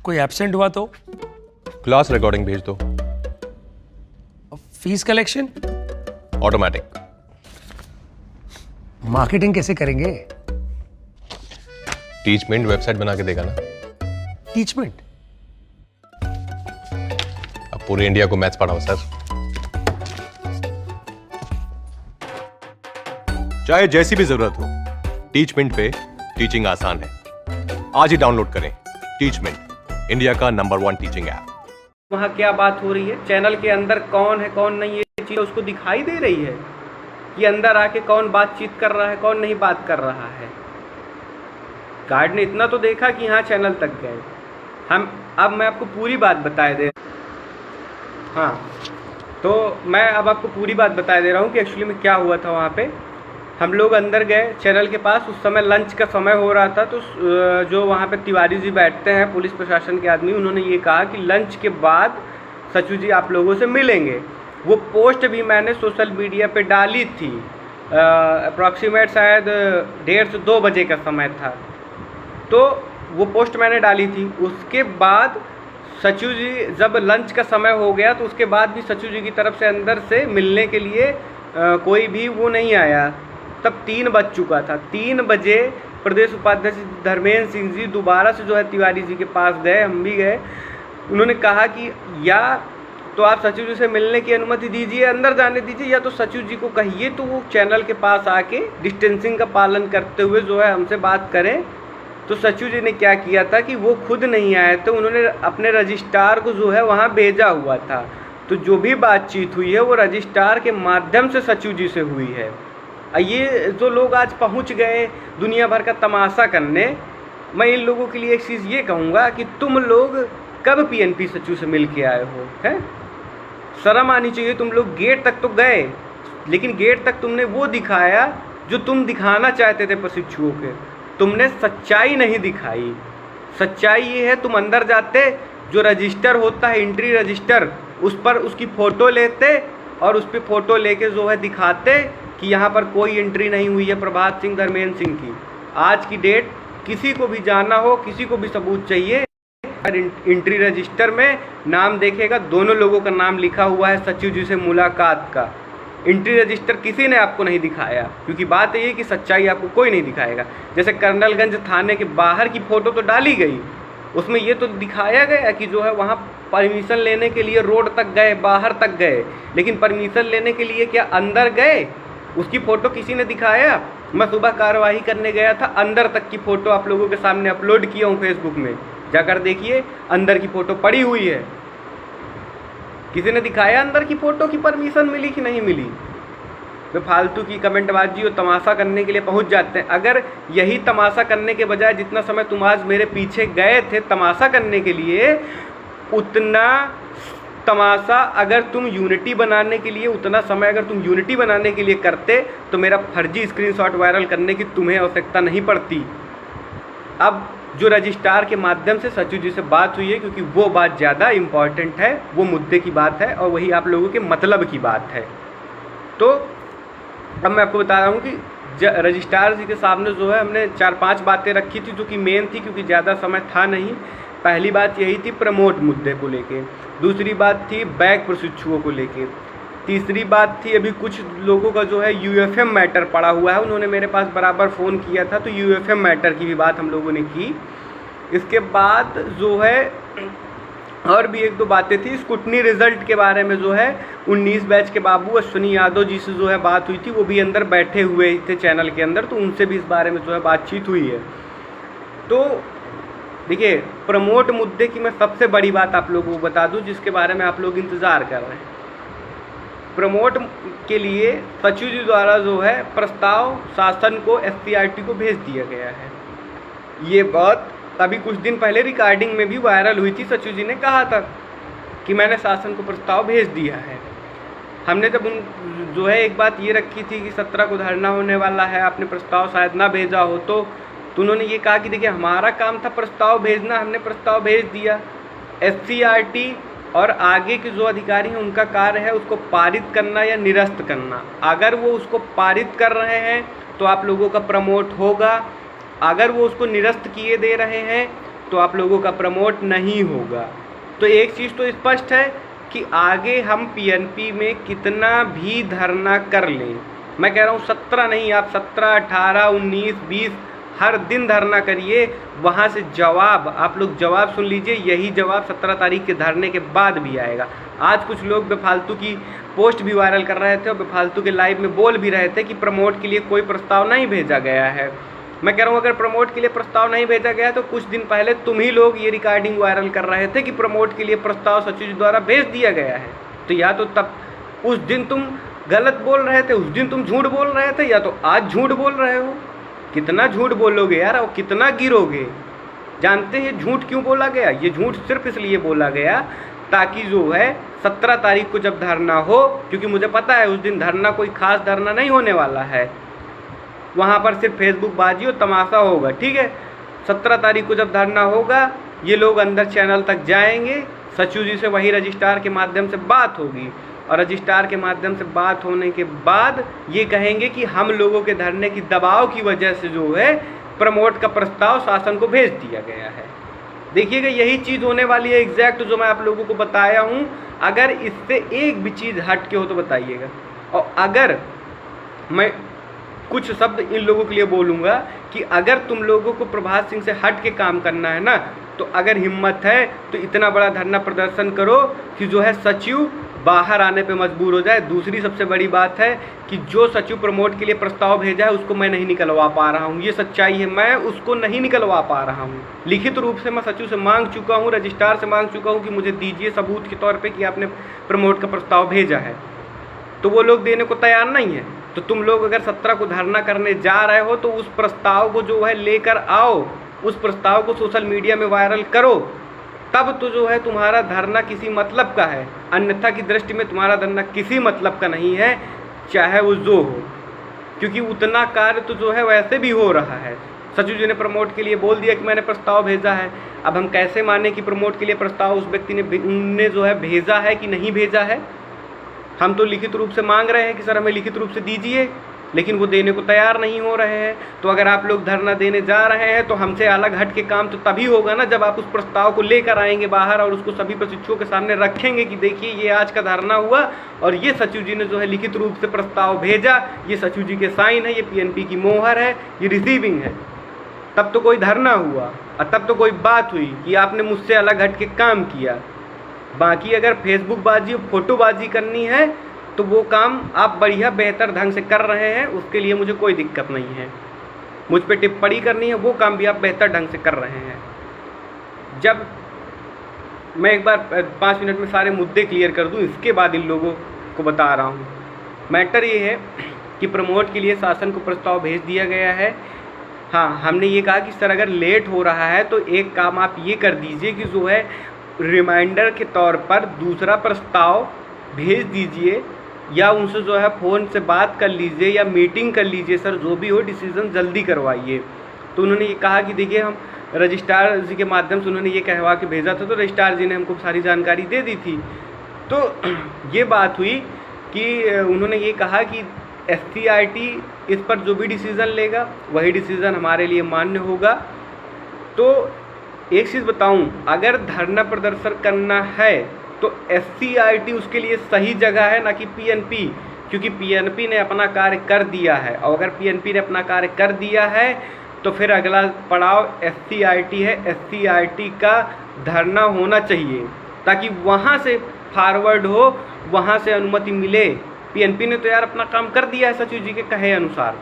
कोई एब्सेंट हुआ तो? क्लास रिकॉर्डिंग भेज दो। Fees collection? ऑटोमेटिक। मार्केटिंग कैसे करेंगे? टीचमेंट वेबसाइट बना के देगा ना। टीचमेंट? अब पूरे इंडिया को मैथ्स पढ़ाओ सर। चाहे जैसी भी जरूरत हो, टीचमेंट पे टीचिंग आसान है। आज ही डाउनलोड करें टीचमेंट, इंडिया का नंबर 1 टीचिंग ऐप। वहाँ क्या बात हो रही है, चैनल के अंदर कौन है कौन नहीं, ये चीज़ उसको दिखाई दे रही है कि अंदर आके कौन बातचीत कर रहा है कौन नहीं बात कर रहा है। गार्ड ने इतना तो देखा कि हाँ चैनल तक गए। अब मैं आपको पूरी बात बताए दे। हाँ, तो मैं अब आपको पूरी बात बताए दे रहा हूँ कि एक्चुअली में क्या हुआ था वहाँ पे। हम लोग अंदर गए चैनल के पास, उस समय लंच का समय हो रहा था। तो जो वहाँ पे तिवारी जी बैठते हैं, पुलिस प्रशासन के आदमी, उन्होंने ये कहा कि लंच के बाद सचू जी आप लोगों से मिलेंगे। वो पोस्ट भी मैंने सोशल मीडिया पे डाली थी। अप्रॉक्सीमेट शायद 1:30 से 2 बजे का समय था, तो वो पोस्ट मैंने डाली थी। उसके बाद सचू जी जब लंच का समय हो गया तो उसके बाद भी सचू जी की तरफ से अंदर से मिलने के लिए कोई भी वो नहीं आया। तब 3 बज चुका था। 3 बजे प्रदेश उपाध्यक्ष धर्मेंद्र सिंह जी दोबारा से जो है तिवारी जी के पास गए, हम भी गए। उन्होंने कहा कि या तो आप सचिव जी से मिलने की अनुमति दीजिए, अंदर जाने दीजिए, या तो सचिव जी को कहिए तो वो चैनल के पास आके डिस्टेंसिंग का पालन करते हुए जो है हमसे बात करें। तो सचिव जी ने क्या किया था कि वो खुद नहीं आए थे, उन्होंने अपने रजिस्ट्रार को जो है वहाँ भेजा हुआ था। तो जो भी बातचीत हुई है वो रजिस्ट्रार के माध्यम से सचिव जी से हुई है। ये जो लोग आज पहुंच गए दुनिया भर का तमाशा करने, मैं इन लोगों के लिए एक चीज़ ये कहूँगा कि तुम लोग कब पीएनपी सचिव से मिल के आए हो? हैं, शर्म आनी चाहिए। तुम लोग गेट तक तो गए, लेकिन गेट तक तुमने वो दिखाया जो तुम दिखाना चाहते थे प्रशिक्षुओं के। तुमने सच्चाई नहीं दिखाई। सच्चाई ये है, तुम अंदर जाते, जो रजिस्टर होता है एंट्री रजिस्टर, उस पर उसकी फ़ोटो लेते और उस पर फ़ोटो लेके जो है दिखाते कि यहाँ पर कोई एंट्री नहीं हुई है प्रभात सिंह धर्मेंद्र सिंह की। आज की डेट किसी को भी जाना हो, किसी को भी सबूत चाहिए, एंट्री रजिस्टर में नाम देखेगा, दोनों लोगों का नाम लिखा हुआ है सचिव जी से मुलाकात का। एंट्री रजिस्टर किसी ने आपको नहीं दिखाया, क्योंकि बात ये कि सच्चाई आपको कोई नहीं दिखाएगा। जैसे कर्नलगंज थाने के बाहर की फ़ोटो तो डाली गई, उसमें ये तो दिखाया गया कि जो है वहाँ परमिशन लेने के लिए रोड तक गए, बाहर तक गए, लेकिन परमिशन लेने के लिए क्या अंदर गए? उसकी फ़ोटो किसी ने दिखाया? मैं सुबह कार्रवाई करने गया था, अंदर तक की फ़ोटो आप लोगों के सामने अपलोड किया हूँ फेसबुक में, जाकर देखिए, अंदर की फ़ोटो पड़ी हुई है। किसी ने दिखाया अंदर की फ़ोटो की परमिशन मिली कि नहीं मिली? तो फालतू की कमेंटबाजी और तमाशा करने के लिए पहुंच जाते हैं। अगर यही तमाशा करने के बजाय जितना समय तुम आज मेरे पीछे गए थे तमाशा करने के लिए, उतना तमाशा अगर तुम यूनिटी बनाने के लिए, उतना समय अगर तुम यूनिटी बनाने के लिए करते तो मेरा फर्जी स्क्रीनशॉट वायरल करने की तुम्हें आवश्यकता नहीं पड़ती। अब जो रजिस्ट्रार के माध्यम से सचिव जी से बात हुई है, क्योंकि वो बात ज़्यादा इम्पॉर्टेंट है, वो मुद्दे की बात है और वही आप लोगों के मतलब की बात है। तो अब मैं आपको बता रहा हूँ कि रजिस्ट्रार जी के सामने जो है हमने 4-5 बातें रखी थी जो कि मेन थी, क्योंकि ज़्यादा समय था नहीं। पहली बात यही थी प्रमोट मुद्दे को लेके, दूसरी बात थी बैक प्रशिक्षुओं को लेके, तीसरी बात थी अभी कुछ लोगों का जो है यूएफएम मैटर पड़ा हुआ है, उन्होंने मेरे पास बराबर फ़ोन किया था, तो यूएफएम मैटर की भी बात हम लोगों ने की। इसके बाद जो है और भी 1-2 बातें थी। स्कूटनी रिज़ल्ट के बारे में जो है 19 बैच के बाबू अश्विनी यादव जी से जो है बात हुई थी, वो भी अंदर बैठे हुए थे चैनल के अंदर, तो उनसे भी इस बारे में जो है बातचीत हुई है। तो देखिए, प्रमोट मुद्दे की मैं सबसे बड़ी बात आप लोगों को बता दूं, जिसके बारे में आप लोग इंतज़ार कर रहे हैं। प्रमोट के लिए सचिव जी द्वारा जो है प्रस्ताव शासन को, एससीईआरटी को भेज दिया गया है। ये बात अभी कुछ दिन पहले रिकॉर्डिंग में भी वायरल हुई थी। सचिव जी ने कहा था कि मैंने शासन को प्रस्ताव भेज दिया है। हमने जब उन जो है एक बात ये रखी थी कि 17 को धरना होने वाला है, आपने प्रस्ताव शायद ना भेजा हो, तो उन्होंने ये कहा कि देखिए हमारा काम था प्रस्ताव भेजना, हमने प्रस्ताव भेज दिया। एससीईआरटी और आगे के जो अधिकारी हैं उनका कार्य है उसको पारित करना या निरस्त करना। अगर वो उसको पारित कर रहे हैं तो आप लोगों का प्रमोट होगा, अगर वो उसको निरस्त किए दे रहे हैं तो आप लोगों का प्रमोट नहीं होगा। तो एक चीज़ तो स्पष्ट है कि आगे हम पीएनपी में कितना भी धरना कर लें, मैं कह रहा हूँ 17 नहीं, आप 17, 18, 19, 20 हर दिन धरना करिए, वहाँ से जवाब आप लोग जवाब सुन लीजिए। यही जवाब 17 तारीख के धरने के बाद भी आएगा। आज कुछ लोग बेफालतू की पोस्ट भी वायरल कर रहे थे और बेफालतू के लाइव में बोल भी रहे थे कि प्रमोट के लिए कोई प्रस्ताव नहीं भेजा गया है। मैं कह रहा हूँ अगर प्रमोट के लिए प्रस्ताव नहीं भेजा गया तो कुछ दिन पहले तुम ही लोग ये रिकॉर्डिंग वायरल कर रहे थे कि प्रमोट के लिए प्रस्ताव सचिव जी द्वारा भेज दिया गया है। तो या तो तब उस दिन तुम गलत बोल रहे थे, उस दिन तुम झूठ बोल रहे थे, या तो आज झूठ बोल रहे हो। कितना झूठ बोलोगे यार और कितना गिरोगे। जानते हैं झूठ क्यों बोला गया? ये झूठ सिर्फ इसलिए बोला गया ताकि जो है 17 तारीख को जब धरना हो, क्योंकि मुझे पता है उस दिन धरना कोई खास धरना नहीं होने वाला है, वहाँ पर सिर्फ फेसबुक बाजी और तमाशा होगा, ठीक है। 17 तारीख को जब धरना होगा ये लोग अंदर चैनल तक जाएंगे, सचिव जी से वही रजिस्ट्रार के माध्यम से बात होगी और रजिस्ट्रार के माध्यम से बात होने के बाद ये कहेंगे कि हम लोगों के धरने की दबाव की वजह से जो है प्रमोट का प्रस्ताव शासन को भेज दिया गया है। देखिएगा यही चीज़ होने वाली है एग्जैक्ट जो मैं आप लोगों को बताया हूँ। अगर इससे एक भी चीज़ हट के हो तो बताइएगा। और अगर मैं कुछ शब्द इन लोगों के लिए बोलूँगा कि अगर तुम लोगों को प्रभात सिंह से हट के काम करना है ना, तो अगर हिम्मत है तो इतना बड़ा धरना प्रदर्शन करो कि जो है सचिव बाहर आने पे मजबूर हो जाए। दूसरी सबसे बड़ी बात है कि जो सचिव प्रमोट के लिए प्रस्ताव भेजा है उसको मैं नहीं निकलवा पा रहा हूँ, ये सच्चाई है, मैं उसको नहीं निकलवा पा रहा हूँ। लिखित रूप से मैं सचिव से मांग चुका हूँ, रजिस्ट्रार से मांग चुका हूँ कि मुझे दीजिए सबूत के तौर पर कि आपने प्रमोट का प्रस्ताव भेजा है, तो वो लोग देने को तैयार नहीं है। तो तुम लोग अगर 17 को धरना करने जा रहे हो तो उस प्रस्ताव को जो है लेकर आओ, उस प्रस्ताव को सोशल मीडिया में वायरल करो, तब तो जो है तुम्हारा धरना किसी मतलब का है। अन्यथा की दृष्टि में तुम्हारा धरना किसी मतलब का नहीं है, चाहे वो जो हो, क्योंकि उतना कार्य तो जो है वैसे भी हो रहा है। सचिव जी ने प्रमोट के लिए बोल दिया कि मैंने प्रस्ताव भेजा है। अब हम कैसे माने कि प्रमोट के लिए प्रस्ताव उस व्यक्ति ने जो है भेजा है कि नहीं भेजा है? हम तो लिखित रूप से मांग रहे हैं कि सर हमें लिखित रूप से दीजिए, लेकिन वो देने को तैयार नहीं हो रहे हैं। तो अगर आप लोग धरना देने जा रहे हैं तो हमसे अलग हट के काम तो तभी होगा ना जब आप उस प्रस्ताव को लेकर आएंगे बाहर और उसको सभी प्रशिक्षुओं के सामने रखेंगे कि देखिए ये आज का धरना हुआ और ये सचिव जी ने जो है लिखित रूप से प्रस्ताव भेजा, ये सचिव जी के साइन है, ये पीएनपी की मोहर है, ये रिसीविंग है। तब तो कोई धरना हुआ और तब तो कोई बात हुई कि आपने मुझसे अलग हट के काम किया। बाकी अगर फेसबुक बाजी और फोटोबाजी करनी है तो वो काम आप बढ़िया बेहतर ढंग से कर रहे हैं, उसके लिए मुझे कोई दिक्कत नहीं है। मुझ पे टिप्पणी करनी है वो काम भी आप बेहतर ढंग से कर रहे हैं। जब मैं एक बार 5 मिनट में सारे मुद्दे क्लियर कर दूं, इसके बाद इन लोगों को बता रहा हूं। मैटर ये है कि प्रमोट के लिए शासन को प्रस्ताव भेज दिया गया है। हाँ, हमने ये कहा कि सर अगर लेट हो रहा है तो एक काम आप ये कर दीजिए कि जो है रिमाइंडर के तौर पर दूसरा प्रस्ताव भेज दीजिए या उनसे जो है फ़ोन से बात कर लीजिए या मीटिंग कर लीजिए, सर जो भी हो डिसीज़न जल्दी करवाइए। तो उन्होंने ये कहा कि देखिए हम रजिस्ट्रार जी के माध्यम से उन्होंने ये कहवा के भेजा था, तो रजिस्ट्रार जी ने हमको सारी जानकारी दे दी थी। तो ये बात हुई कि उन्होंने ये कहा कि SCRT इस पर जो भी डिसीज़न लेगा वही डिसीज़न हमारे लिए मान्य होगा। तो एक चीज़ बताऊं, अगर धरना प्रदर्शन करना है तो SCRT उसके लिए सही जगह है, ना कि PNP, क्योंकि PNP ने अपना कार्य कर दिया है। और अगर PNP ने अपना कार्य कर दिया है तो फिर अगला पड़ाव SCRT है। SCRT का धरना होना चाहिए ताकि वहाँ से फॉरवर्ड हो, वहाँ से अनुमति मिले। PNP ने तो यार अपना काम कर दिया है सचिव जी के कहे अनुसार,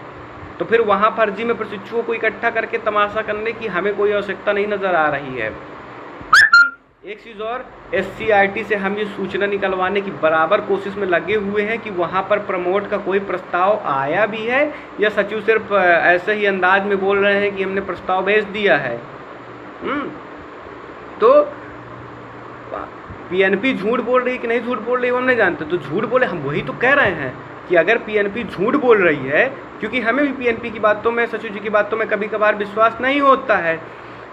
तो फिर वहाँ फर्जी में प्रशिक्षुओं को इकट्ठा करके तमाशा करने की हमें कोई आवश्यकता नहीं नज़र आ रही है। एक चीज़ और, SCRT से हम ये सूचना निकलवाने की बराबर कोशिश में लगे हुए हैं कि वहाँ पर प्रमोट का कोई प्रस्ताव आया भी है या सचिव सिर्फ ऐसे ही अंदाज में बोल रहे हैं कि हमने प्रस्ताव भेज दिया है। तो PNP झूठ बोल रही है कि नहीं झूठ बोल रही है हम नहीं जानते। तो झूठ बोले, हम वही तो कह रहे हैं कि अगर PNP झूठ बोल रही है, क्योंकि हमें भी PNP की बातों में, सचिव जी की बातों में कभी कभार विश्वास नहीं होता है।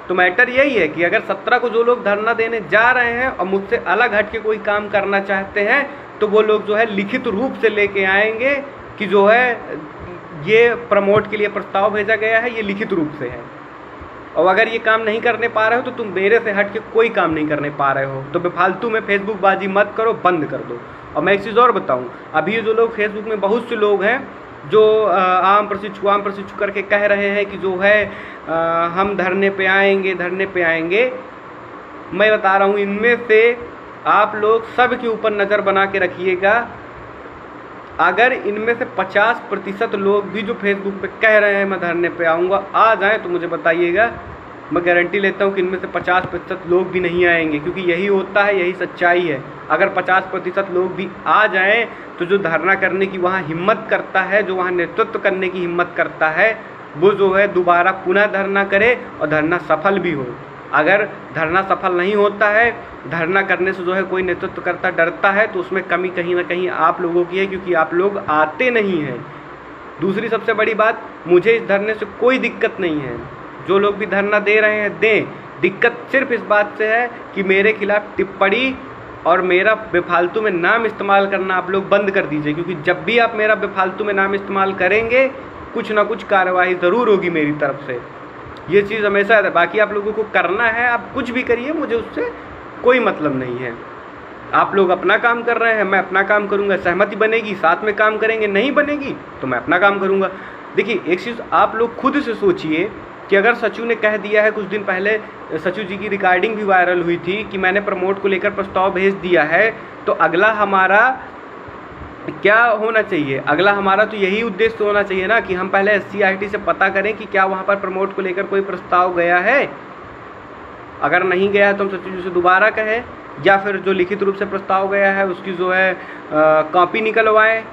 तो मैटर यही है कि अगर 17 को जो लोग धरना देने जा रहे हैं और मुझसे अलग हट के कोई काम करना चाहते हैं तो वो लोग जो है लिखित रूप से लेके आएंगे कि जो है ये प्रमोट के लिए प्रस्ताव भेजा गया है, ये लिखित रूप से है। और अगर ये काम नहीं करने पा रहे हो तो तुम मेरे से हट के कोई काम नहीं करने पा रहे हो, तो बेफालतू में फेसबुक बाजी मत करो, बंद कर दो। और मैं एक चीज़ और बताऊं, अभी जो लोग फेसबुक में बहुत से लोग हैं जो आम प्रशिक्षु करके कह रहे हैं कि जो है हम धरने पे आएंगे, मैं बता रहा हूँ इनमें से आप लोग सब के ऊपर नज़र बना के रखिएगा। अगर इनमें से 50% लोग भी जो फेसबुक पे कह रहे हैं मैं धरने पे आऊँगा आ जाएं तो मुझे बताइएगा, मैं गारंटी लेता हूँ कि इनमें से 50% लोग भी नहीं आएंगे, क्योंकि यही होता है, यही सच्चाई है। अगर 50% लोग भी आ जाएं तो जो धरना करने की वहाँ हिम्मत करता है, जो वहाँ नेतृत्व करने की हिम्मत करता है, वो जो है दोबारा पुनः धरना करे और धरना सफल भी हो। अगर धरना सफल नहीं होता है, धरना करने से जो है कोई नेतृत्व करता डरता है, तो उसमें कमी कहीं ना कहीं आप लोगों की है, क्योंकि आप लोग आते नहीं हैं। दूसरी सबसे बड़ी बात, मुझे इस धरने से कोई दिक्कत नहीं है, जो लोग भी धरना दे रहे हैं दें। दिक्कत सिर्फ इस बात से है कि मेरे खिलाफ टिप्पणी और मेरा बेफालतू में नाम इस्तेमाल करना आप लोग बंद कर दीजिए, क्योंकि जब भी आप मेरा बेफालतू में नाम इस्तेमाल करेंगे कुछ ना कुछ कार्रवाई ज़रूर होगी मेरी तरफ से। ये चीज़ हमेशा है। बाकी आप लोगों को करना है, आप कुछ भी करिए, मुझे उससे कोई मतलब नहीं है। आप लोग अपना काम कर रहे हैं, मैं अपना काम करूंगा। सहमति बनेगी साथ में काम करेंगे, नहीं बनेगी तो मैं अपना काम करूंगा। देखिए एक चीज़ आप लोग खुद से सोचिए कि अगर सचिव ने कह दिया है, कुछ दिन पहले सचिव जी की रिकॉर्डिंग भी वायरल हुई थी कि मैंने प्रमोट को लेकर प्रस्ताव भेज दिया है, तो अगला हमारा क्या होना चाहिए? अगला हमारा तो यही उद्देश्य होना चाहिए ना कि हम पहले SCIT से पता करें कि क्या वहाँ पर प्रमोट को लेकर कोई प्रस्ताव गया है। अगर नहीं गया है तो हम सचिव जी से दोबारा कहें, या फिर जो लिखित रूप से प्रस्ताव गया है उसकी जो है कॉपी निकलवाएं।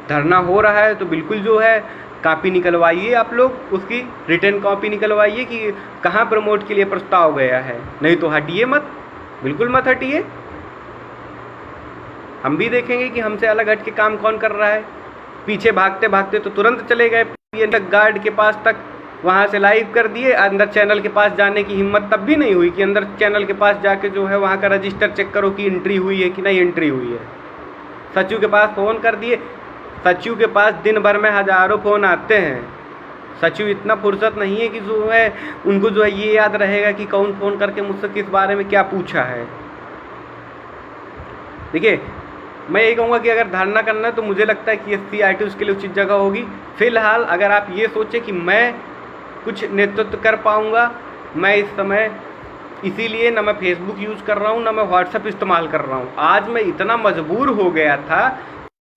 धरना हो रहा है तो बिल्कुल जो है कॉपी निकलवाइए, आप लोग उसकी रिटर्न कॉपी निकलवाइए कि कहाँ प्रमोट के लिए प्रस्ताव गया है। नहीं तो हटिए मत, बिल्कुल मत हटिए। हम भी देखेंगे कि हमसे अलग हट के काम कौन कर रहा है। पीछे भागते भागते तो तुरंत चले गए PN तक, गार्ड के पास तक, वहाँ से लाइव कर दिए। अंदर चैनल के पास जाने की हिम्मत तब भी नहीं हुई कि अंदर चैनल के पास जाके जो है वहाँ का रजिस्टर चेक करो कि एंट्री हुई है कि नहीं एंट्री हुई है। सचिव के पास फ़ोन कर दिए। सचिव के पास दिन भर में हज़ारों फ़ोन आते हैं। सचिव इतना फुर्सत नहीं है कि जो है उनको जो है ये याद रहेगा कि कौन फ़ोन करके मुझसे किस बारे में क्या पूछा है। देखिए मैं ये कहूँगा कि अगर धरना करना है तो मुझे लगता है कि SCIT उसके लिए उचित जगह होगी। फ़िलहाल अगर आप ये सोचें कि मैं कुछ नेतृत्व कर पाऊँगा, मैं इस समय इसीलिए ना मैं फेसबुक यूज़ कर रहा हूँ ना मैं व्हाट्सएप इस्तेमाल कर रहा हूँ। आज मैं इतना मजबूर हो गया था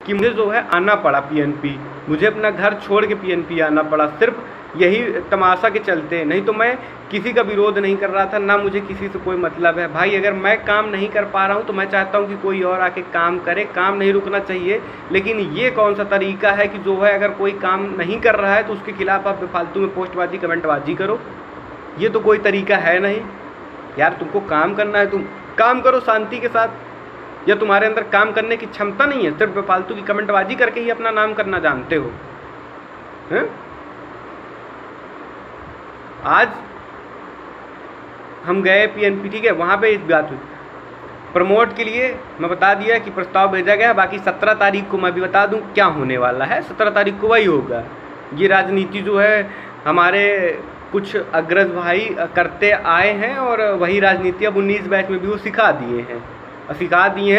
कि मुझे जो है आना पड़ा PNP, मुझे अपना घर छोड़ के PNP आना पड़ा, सिर्फ यही तमाशा के चलते। नहीं तो मैं किसी का विरोध नहीं कर रहा था, ना मुझे किसी से कोई मतलब है। भाई अगर मैं काम नहीं कर पा रहा हूँ तो मैं चाहता हूँ कि कोई और आके काम करे, काम नहीं रुकना चाहिए। लेकिन ये कौन सा तरीका है कि जो है अगर कोई काम नहीं कर रहा है तो उसके खिलाफ आप बेफालतू में पोस्टबाजी कमेंटबाजी करो? ये तो कोई तरीका है नहीं यार। तुमको काम करना है तुम काम करो शांति के साथ, या तुम्हारे अंदर काम करने की क्षमता नहीं है, सिर्फ बेफालतू की कमेंटबाजी करके ही अपना नाम करना जानते हो हैं? आज हम गए PNP, ठीक है, वहाँ पे इस बात हुई प्रमोट के लिए। मैं बता दिया कि प्रस्ताव भेजा गया। बाकी 17 तारीख को मैं भी बता दूं क्या होने वाला है। 17 तारीख को वही होगा। ये राजनीति जो है हमारे कुछ अग्रज भाई करते आए हैं और वही राजनीति अब 19 बैच में भी वो सिखा दिए हैं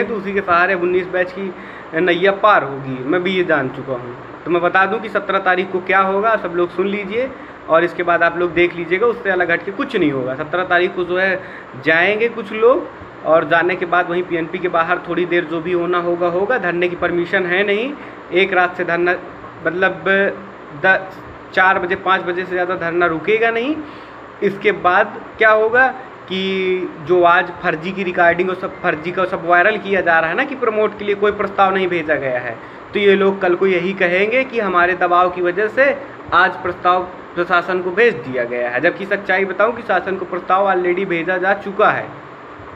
तो उसी के सहारे 19 बैच की नैया पार होगी। मैं भी ये जान चुका हूँ। तो मैं बता दूं कि 17 तारीख को क्या होगा, सब लोग सुन लीजिए और इसके बाद आप लोग देख लीजिएगा। उससे अलग हट के कुछ नहीं होगा। 17 तारीख को जो है जाएंगे कुछ लोग, और जाने के बाद वहीं PNP के बाहर थोड़ी देर जो भी होना होगा। धरने की परमिशन है नहीं, एक रात से धरना मतलब 4 बजे 5 बजे से ज़्यादा धरना रुकेगा नहीं। इसके बाद क्या होगा कि जो आज फर्जी की रिकॉर्डिंग और सब फर्जी का सब वायरल किया जा रहा है ना कि प्रमोट के लिए कोई प्रस्ताव नहीं भेजा गया है, तो ये लोग कल को यही कहेंगे कि हमारे दबाव की वजह से आज प्रस्ताव प्रशासन को भेज दिया गया है। जबकि सच्चाई बताऊं कि शासन को प्रस्ताव ऑलरेडी भेजा जा चुका है।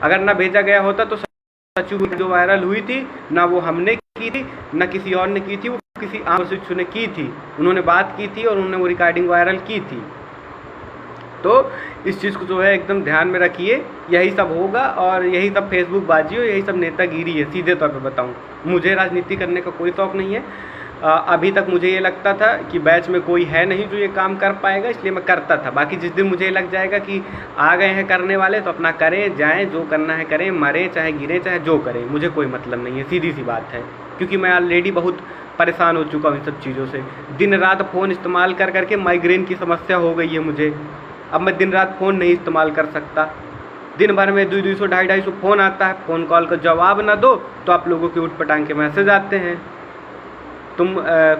अगर ना भेजा गया होता तो सचिव जो वायरल हुई थी ना वो हमने की थी ना किसी और ने की थी, वो किसी आम शिक्षु ने की थी। उन्होंने बात की थी और उन्होंने वो रिकॉर्डिंग वायरल की थी। तो इस चीज़ को जो है एकदम ध्यान में रखिए। यही सब होगा और यही सब फेसबुक बाजी और यही सब नेतागिरी है। सीधे तौर पे बताऊं, मुझे राजनीति करने का कोई शौक़ नहीं है। अभी तक मुझे ये लगता था कि बैच में कोई है नहीं जो ये काम कर पाएगा, इसलिए मैं करता था। बाकी जिस दिन मुझे लग जाएगा कि आ गए हैं करने वाले तो अपना करें, जाएं, जो करना है करें, मरें चाहे गिरें चाहे जो करें, मुझे कोई मतलब नहीं है, सीधी सी बात है। क्योंकि मैं ऑलरेडी बहुत परेशान हो चुका हूँ इन सब चीज़ों से। दिन रात फ़ोन इस्तेमाल कर करके माइग्रेन की समस्या हो गई है मुझे। अब मैं दिन रात फ़ोन नहीं इस्तेमाल कर सकता। दिन भर में 200 250 फ़ोन आता है, फ़ोन कॉल का जवाब ना दो तो आप लोगों के उठ पटांग के मैसेज आते हैं। तुम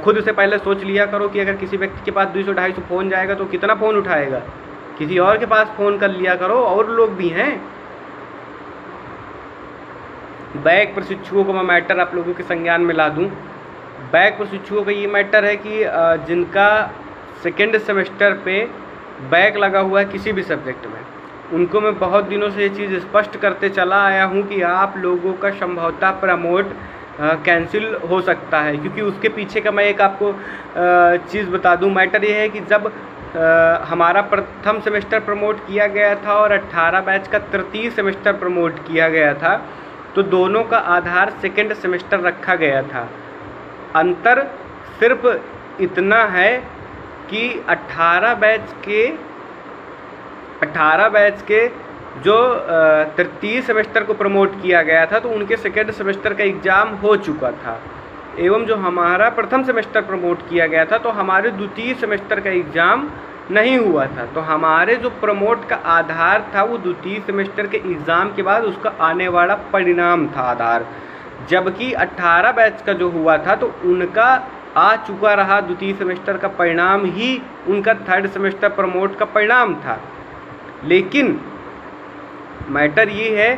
खुद से पहले सोच लिया करो कि अगर किसी व्यक्ति के पास 200 250 फ़ोन जाएगा तो कितना फ़ोन उठाएगा। किसी और के पास फ़ोन कर लिया करो, और लोग भी हैं। बैक प्रशिक्षुओं को मैं मैटर आप लोगों के संज्ञान में ला दूं। बैक प्रशिक्षुओं का ये मैटर है कि जिनका सेकेंड सेमेस्टर पे बैक लगा हुआ है किसी भी सब्जेक्ट में, उनको मैं बहुत दिनों से ये चीज़ स्पष्ट करते चला आया हूँ कि आप लोगों का संभवतः प्रमोट कैंसिल हो सकता है। क्योंकि उसके पीछे का मैं एक आपको चीज़ बता दूं। मैटर ये है कि जब हमारा प्रथम सेमेस्टर प्रमोट किया गया था और 18 बैच का तृतीय सेमेस्टर प्रमोट किया गया था, तो दोनों का आधार सेकेंड सेमेस्टर रखा गया था। अंतर सिर्फ इतना है कि 18 बैच के जो तृतीय सेमेस्टर को प्रमोट किया गया था तो उनके सेकेंड सेमेस्टर का एग्ज़ाम हो चुका था, एवं जो हमारा प्रथम सेमेस्टर प्रमोट किया गया था तो हमारे द्वितीय सेमेस्टर का एग्ज़ाम नहीं हुआ था। तो हमारे जो प्रमोट का आधार था वो द्वितीय सेमेस्टर के एग्ज़ाम के बाद उसका आने वाला परिणाम था आधार। जबकि 18 बैच का जो हुआ था तो उनका आ चुका रहा द्वितीय सेमेस्टर का परिणाम ही उनका थर्ड सेमेस्टर प्रमोट का परिणाम था। लेकिन मैटर ये है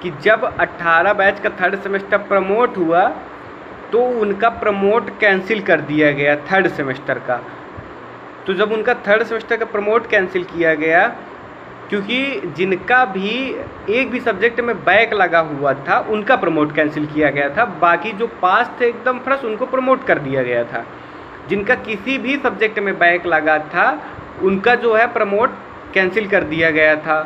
कि जब 18 बैच का थर्ड सेमेस्टर प्रमोट हुआ तो उनका प्रमोट कैंसिल कर दिया गया थर्ड सेमेस्टर का। तो जब उनका थर्ड सेमेस्टर का प्रमोट कैंसिल किया गया, क्योंकि जिनका भी एक भी सब्जेक्ट में बैक लगा हुआ था उनका प्रमोट कैंसिल किया गया था। बाकी जो पास थे एकदम फ्रेश उनको प्रमोट कर दिया गया था। जिनका किसी भी सब्जेक्ट में बैक लगा था उनका जो है प्रमोट कैंसिल कर दिया गया था।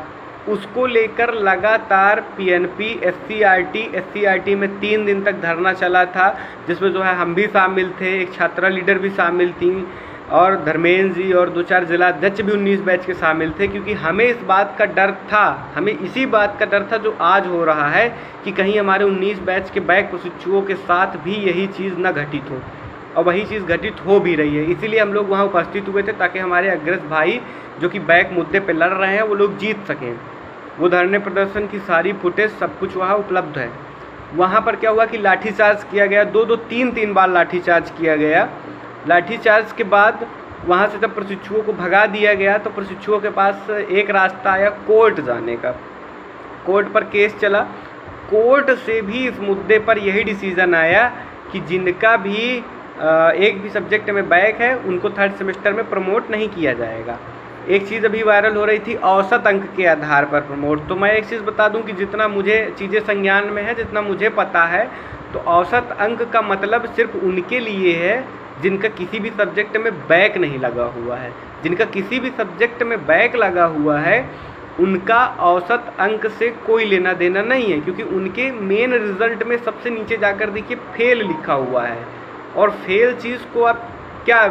उसको लेकर लगातार पीएनपी एससीईआरटी में 3 दिन तक धरना चला था, जिसमें जो है हम भी शामिल थे, एक छात्रा लीडर भी शामिल थी और धर्मेंद्र जी और 2-4 जिला अध्यक्ष भी 19 बैच के शामिल थे। क्योंकि हमें इस बात का डर था, हमें इसी बात का डर था जो आज हो रहा है कि कहीं हमारे 19 बैच के बैक प्रशिक्षुओं के साथ भी यही चीज़ न घटित हो, और वही चीज़ घटित हो भी रही है। इसीलिए हम लोग वहाँ उपस्थित हुए थे ताकि हमारे अग्रज भाई जो कि बैक मुद्दे पर लड़ रहे हैं वो लोग जीत सकें। वो धरने प्रदर्शन की सारी फुटेज सब कुछ वहाँ उपलब्ध है। वहाँ पर क्या हुआ कि लाठीचार्ज किया गया, 2-3 बार लाठीचार्ज किया गया। लाठीचार्ज के बाद वहाँ से जब प्रशिक्षुओं को भगा दिया गया तो प्रशिक्षुओं के पास एक रास्ता आया कोर्ट जाने का। कोर्ट पर केस चला। कोर्ट से भी इस मुद्दे पर यही डिसीज़न आया कि जिनका भी एक भी सब्जेक्ट में बैक है उनको थर्ड सेमेस्टर में प्रमोट नहीं किया जाएगा। एक चीज़ अभी वायरल हो रही थी औसत अंक के आधार पर प्रमोट। तो मैं एक चीज़ बता दूं कि जितना मुझे चीज़ें संज्ञान में है, जितना मुझे पता है, तो औसत अंक का मतलब सिर्फ उनके लिए है जिनका किसी भी सब्जेक्ट में बैक नहीं लगा हुआ है। जिनका किसी भी सब्जेक्ट में बैक लगा हुआ है उनका औसत अंक से कोई लेना देना नहीं है, क्योंकि उनके मेन रिजल्ट में सबसे नीचे जाकर देखिए फेल लिखा हुआ है। और फेल चीज़ को आप क्या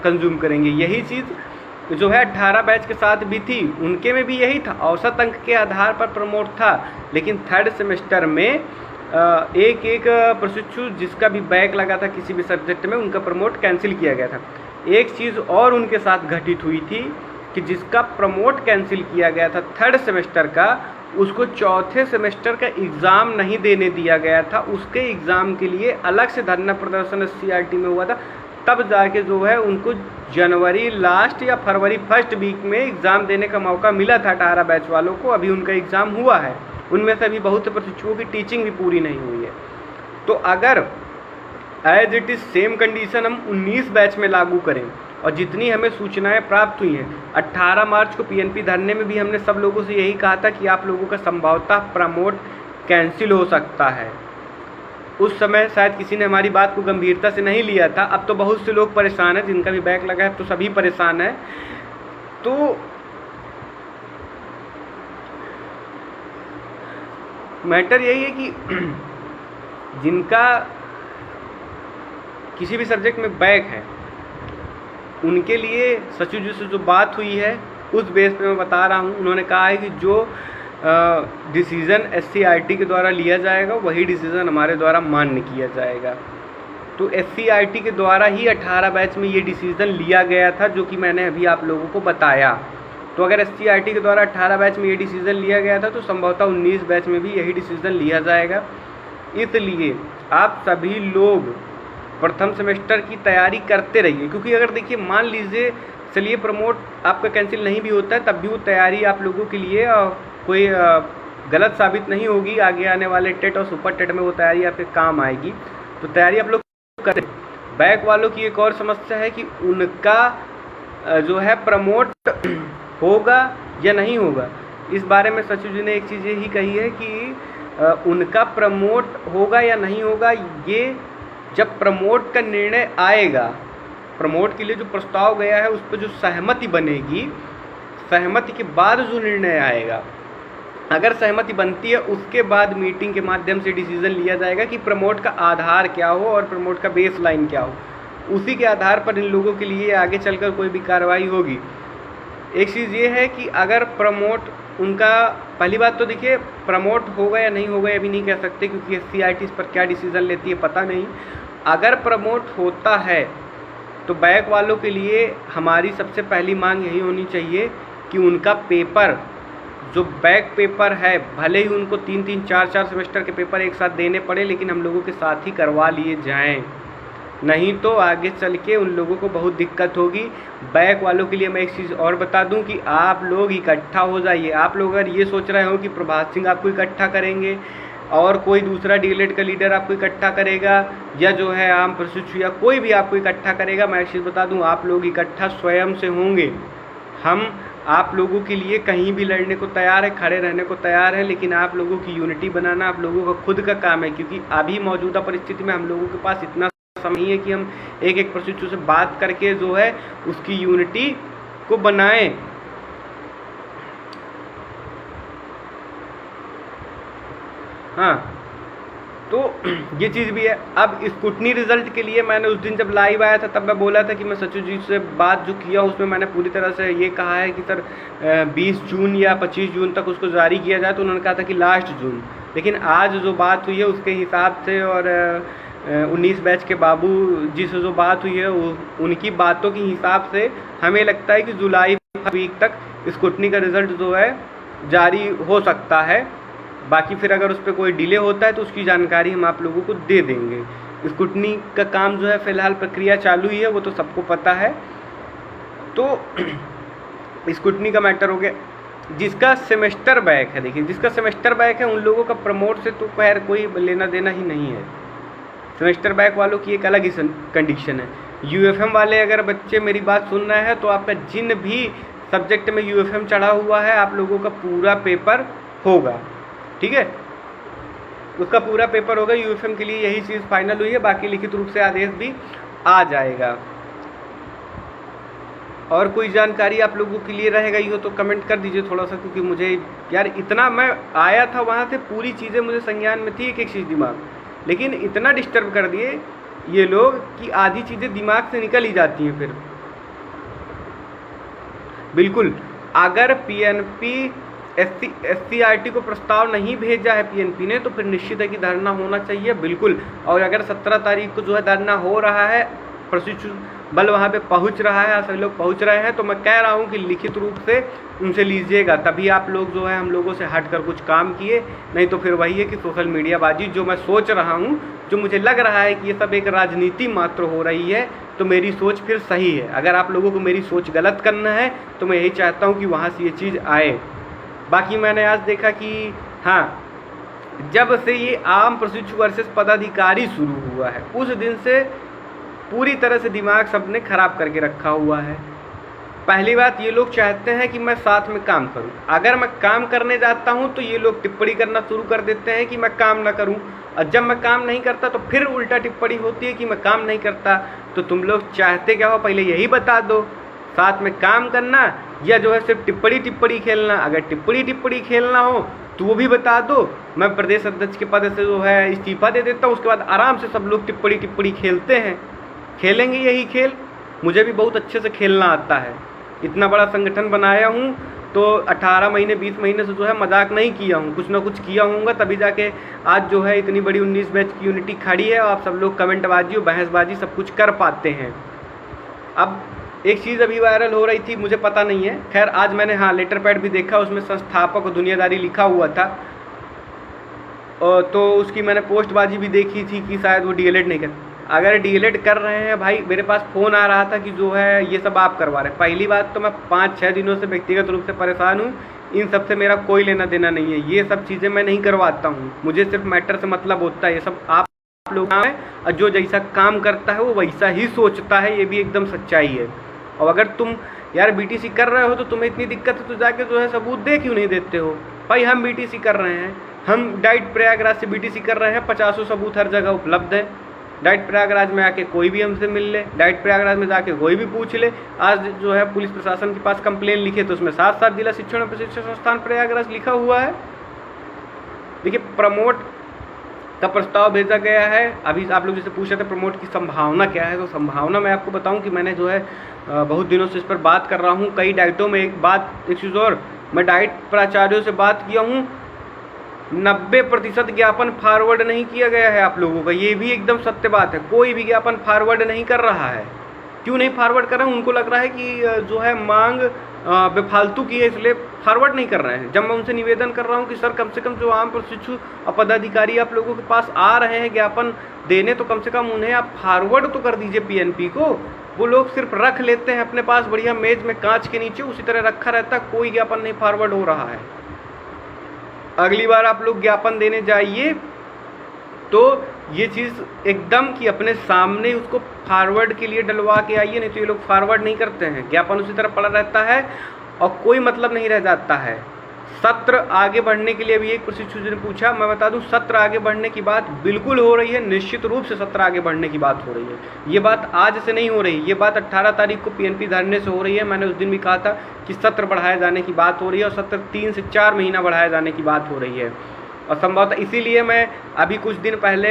कंज्यूम करेंगे? यही चीज़ जो है 18 बैच के साथ भी थी, उनके में भी यही था, औसत अंक के आधार पर प्रमोट था। लेकिन थर्ड सेमेस्टर में एक प्रशिक्षु जिसका भी बैक लगा था किसी भी सब्जेक्ट में उनका प्रमोट कैंसिल किया गया था। एक चीज़ और उनके साथ घटित हुई थी कि जिसका प्रमोट कैंसिल किया गया था थर्ड सेमेस्टर का, उसको चौथे सेमेस्टर का एग्ज़ाम नहीं देने दिया गया था। उसके एग्ज़ाम के लिए अलग से धरना प्रदर्शन सीआरटी में हुआ था। तब जाके जो है उनको जनवरी लास्ट या फरवरी फर्स्ट वीक में एग्ज़ाम देने का मौका मिला था 18 बैच वालों को। अभी उनका एग्ज़ाम हुआ है, उनमें से अभी बहुत से प्रशिक्षुओं की टीचिंग भी पूरी नहीं हुई है। तो अगर as it is same condition हम 19 बैच में लागू करें, और जितनी हमें सूचनाएं प्राप्त हुई हैं, 18 मार्च को पीएनपी धरने में भी हमने सब लोगों से यही कहा था कि आप लोगों का संभवतः प्रमोट कैंसिल हो सकता है। उस समय शायद किसी ने हमारी बात को गंभीरता से नहीं लिया था। अब तो बहुत से लोग परेशान हैं, जिनका भी बैक लगा है तो सभी परेशान हैं। तो मैटर यही है कि जिनका किसी भी सब्जेक्ट में बैक है, उनके लिए सचिव जी से जो बात हुई है उस बेस पे मैं बता रहा हूँ। उन्होंने कहा है कि जो डिसीज़न SCRT के द्वारा लिया जाएगा वही डिसीज़न हमारे द्वारा मान्य किया जाएगा। तो SCRT के द्वारा ही 18 बैच में ये डिसीज़न लिया गया था, जो कि मैंने अभी आप लोगों को बताया। तो अगर SCRT के द्वारा 18 बैच में ये डिसीज़न लिया गया था तो संभवतः 19 बैच में भी यही डिसीज़न लिया जाएगा। इसलिए आप सभी लोग प्रथम सेमेस्टर की तैयारी करते रहिए, क्योंकि अगर देखिए मान लीजिए चलिए प्रमोट आपका कैंसिल नहीं भी होता है, तब भी वो तैयारी आप लोगों के लिए कोई गलत साबित नहीं होगी। आगे आने वाले टेट और सुपर टेट में वो तैयारी आपके काम आएगी। तो तैयारी आप लोग करें। बैक वालों की एक और समस्या है कि उनका जो है प्रमोट होगा या नहीं होगा। इस बारे में सचिव जी ने एक चीज़ यही कही है कि उनका प्रमोट होगा या नहीं होगा, ये जब प्रमोट का निर्णय आएगा, प्रमोट के लिए जो प्रस्ताव गया है उस पर जो सहमति बनेगी, सहमति के बाद जो निर्णय आएगा, अगर सहमति बनती है उसके बाद मीटिंग के माध्यम से डिसीजन लिया जाएगा कि प्रमोट का आधार क्या हो और प्रमोट का बेस लाइन क्या हो। उसी के आधार पर इन लोगों के लिए आगे चलकर कोई भी कार्रवाई होगी। एक चीज़ ये है कि अगर प्रमोट उनका, पहली बात तो देखिए प्रमोट होगा या नहीं होगा ये भी नहीं कह सकते, क्योंकि SCRT इस पर क्या डिसीज़न लेती है पता नहीं। अगर प्रमोट होता है तो बैक वालों के लिए हमारी सबसे पहली मांग यही होनी चाहिए कि उनका पेपर, जो बैक पेपर है, भले ही उनको 3-3, 4-4 सेमेस्टर के पेपर एक साथ देने पड़े, लेकिन हम लोगों के साथ ही करवा लिए जाएं, नहीं तो आगे चल के उन लोगों को बहुत दिक्कत होगी। बैक वालों के लिए मैं एक चीज़ और बता दूं कि आप लोग इकट्ठा हो जाइए। आप लोग अगर ये सोच रहे हो कि प्रभात सिंह आपको इकट्ठा करेंगे और कोई दूसरा डीएलएड का लीडर आपको इकट्ठा करेगा, या जो है आम प्रशिक्षु या कोई भी आपको इकट्ठा करेगा, मैं एक चीज़ बता दूं, आप लोग इकट्ठा स्वयं से होंगे। हम आप लोगों के लिए कहीं भी लड़ने को तैयार है, खड़े रहने को तैयार है, लेकिन आप लोगों की यूनिटी बनाना आप लोगों का खुद का काम है। क्योंकि अभी मौजूदा परिस्थिति में हम लोगों के पास इतना समय नहीं है कि हम एक प्रशिक्षु से बात करके जो है उसकी यूनिटी को बनाएं। हाँ, तो ये चीज़ भी है। अब स्कूटनी रिजल्ट के लिए मैंने उस दिन जब लाइव आया था तब मैं बोला था कि मैं सचिव जी से बात जो किया उसमें मैंने पूरी तरह से ये कहा है कि सर 20 जून या 25 जून तक उसको जारी किया जाए, तो उन्होंने कहा था कि लास्ट जून। लेकिन आज जो बात हुई है उसके हिसाब से और 19 बैच के बाबू जी से जो बात हुई है उनकी बातों के हिसाब से हमें लगता है कि जुलाई वीक तक स्कूटनी का रिज़ल्ट जो है जारी हो सकता है। बाकी फिर अगर उस पर कोई डिले होता है तो उसकी जानकारी हम आप लोगों को दे देंगे। स्कूटनी का काम जो है फ़िलहाल प्रक्रिया चालू ही है, वो तो सबको पता है। तो स्कूटनी का मैटर हो गया। जिसका सेमेस्टर बैक है, देखिए जिसका सेमेस्टर बैक है उन लोगों का प्रमोट से तो खैर कोई लेना देना ही नहीं है। सेमेस्टर बैक वालों की एक अलग ही कंडीशन है। UFM वाले अगर बच्चे मेरी बात सुन रहे हैं तो आपका जिन भी सब्जेक्ट में UFM चढ़ा हुआ है आप लोगों का पूरा पेपर होगा, ठीक है, उसका पूरा पेपर होगा। UFM के लिए यही चीज़ फाइनल हुई है, बाकी लिखित रूप से आदेश भी आ जाएगा। और कोई जानकारी आप लोगों के लिए रहेगा ही हो तो कमेंट कर दीजिए थोड़ा सा, क्योंकि मुझे यार इतना, मैं आया था वहाँ से पूरी चीज़ें मुझे संज्ञान में थी, एक एक चीज़ दिमाग, लेकिन इतना डिस्टर्ब कर दिए ये लोग कि आधी चीज़ें दिमाग से निकल ही जाती हैं। फिर बिल्कुल अगर PNP SCRT को प्रस्ताव नहीं भेजा है PNP ने तो फिर निश्चित है कि धरना होना चाहिए, बिल्कुल। और अगर 17 तारीख को जो है धरना हो रहा है, प्रशिक्षु बल वहाँ पे पहुँच रहा है, सभी लोग पहुँच रहे हैं, तो मैं कह रहा हूँ कि लिखित रूप से उनसे लीजिएगा, तभी आप लोग जो है हम लोगों से हट कर कुछ काम किए। नहीं तो फिर वही है कि सोशल मीडिया बाजी, जो मैं सोच रहा हूँ, जो मुझे लग रहा है कि ये सब एक राजनीति मात्र हो रही है, तो मेरी सोच फिर सही है। अगर आप लोगों को मेरी सोच गलत करना है तो मैं यही चाहता हूँ कि वहाँ से ये चीज़ आए। बाकी मैंने आज देखा कि हाँ, जब से ये आम प्रशिक्षु वर्सेस पदाधिकारी शुरू हुआ है उस दिन से पूरी तरह से दिमाग सबने खराब करके रखा हुआ है। पहली बात, ये लोग चाहते हैं कि मैं साथ में काम करूं। अगर मैं काम करने जाता हूं तो ये लोग टिप्पणी करना शुरू कर देते हैं कि मैं काम ना करूं, और जब मैं काम नहीं करता तो फिर उल्टा टिप्पणी होती है कि मैं काम नहीं करता। तो तुम लोग चाहते क्या हो, पहले यही बता दो, साथ में काम करना या जो है सिर्फ टिप्पणी खेलना। अगर टिप्पणी खेलना हो तो वो भी बता दो, मैं प्रदेश अध्यक्ष के पद से जो है इस्तीफा दे देता हूँ, उसके बाद आराम से सब लोग टिप्पणी खेलते हैं। खेलेंगे यही खेल। मुझे भी बहुत अच्छे से खेलना आता है, इतना बड़ा संगठन बनाया हूँ तो 18 महीने 20 महीने से जो है मजाक नहीं किया हूँ, कुछ ना कुछ किया हूँगा, तभी जाके आज जो है इतनी बड़ी 19 बैच की यूनिटी खड़ी है और आप सब लोग कमेंटबाजी और बहसबाजी सब कुछ कर पाते हैं। अब एक चीज़ अभी वायरल हो रही थी, मुझे पता नहीं है, खैर आज मैंने हाँ लेटर पैड भी देखा, उसमें संस्थापक और दुनियादारी लिखा हुआ था, तो उसकी मैंने पोस्टबाजी भी देखी थी कि शायद वो डीएलएड नहीं कर। अगर डीएलएड कर रहे हैं भाई, मेरे पास फ़ोन आ रहा था कि जो है ये सब आप करवा रहे हैं। पहली बात तो मैं 5-6 दिनों से व्यक्तिगत रूप से परेशान हूँ, इन सब से मेरा कोई लेना देना नहीं है, ये सब चीज़ें मैं नहीं करवाता हूँ, मुझे सिर्फ मैटर से मतलब होता है। ये सब आप लोग हैं और जो जैसा काम करता है वो वैसा ही सोचता है, ये भी एकदम सच्चाई है। और अगर तुम यार बीटीसी कर रहे हो तो तुम्हें इतनी दिक्कत है तो जाके जो है सबूत दे क्यों नहीं देते हो भाई। हम बीटीसी कर रहे हैं, हम डाइट प्रयागराज से बीटीसी कर रहे हैं, 50 सबूत हर जगह उपलब्ध है। डाइट प्रयागराज में आके कोई भी हमसे मिल ले, डाइट प्रयागराज में जाके कोई भी पूछ ले। आज जो है पुलिस प्रशासन के पास कंप्लेन लिखे तो उसमें 7 जिला शिक्षण और प्रशिक्षण संस्थान प्रयागराज लिखा हुआ है। देखिए प्रमोट का प्रस्ताव भेजा गया है। अभी आप लोग जैसे पूछ रहे थे प्रमोट की संभावना क्या है, तो संभावना मैं आपको बताऊं कि मैंने जो है बहुत दिनों से इस पर बात कर रहा हूं कई डाइटों में। एक चीज़ और, मैं डाइट प्राचार्यों से बात किया हूं, 90% ज्ञापन फॉरवर्ड नहीं किया गया है आप लोगों का, ये भी एकदम सत्य बात है। कोई भी ज्ञापन फॉरवर्ड नहीं कर रहा है। क्यों नहीं फॉरवर्ड कर रहे हैं? उनको लग रहा है कि जो है मांग बेफालतू की है, इसलिए फॉरवर्ड नहीं कर रहे हैं। जब मैं उनसे निवेदन कर रहा हूं कि सर कम से कम जो आम प्रशिक्षु और पदाधिकारी आप लोगों के पास आ रहे हैं ज्ञापन देने, तो कम से कम उन्हें आप फॉरवर्ड तो कर दीजिए पीएनपी को। वो लोग सिर्फ रख लेते हैं अपने पास बढ़िया मेज में कांच के नीचे, उसी तरह रखा रहता है, कोई ज्ञापन नहीं फॉरवर्ड हो रहा है। अगली बार आप लोग ज्ञापन देने जाइए तो ये चीज़ एकदम कि अपने सामने उसको फॉरवर्ड के लिए डलवा के आइए, नहीं तो ये लोग फॉरवर्ड नहीं करते हैं, ज्ञापन उसी तरह पड़ा रहता है और कोई मतलब नहीं रह जाता है। सत्र आगे बढ़ने के लिए अभी एक प्रशिक्षु जी ने पूछा, मैं बता दूं सत्र आगे बढ़ने की बात बिल्कुल हो रही है, निश्चित रूप से सत्र आगे बढ़ने की बात हो रही है। ये बात आज से नहीं हो रही, ये बात 18 तारीख को पीएनपी धरने से हो रही है। मैंने उस दिन भी कहा था कि सत्र बढ़ाए जाने की बात हो रही है और सत्र 3 से 4 महीना बढ़ाए जाने की बात हो रही है। और संभवतः इसीलिए मैं अभी कुछ दिन पहले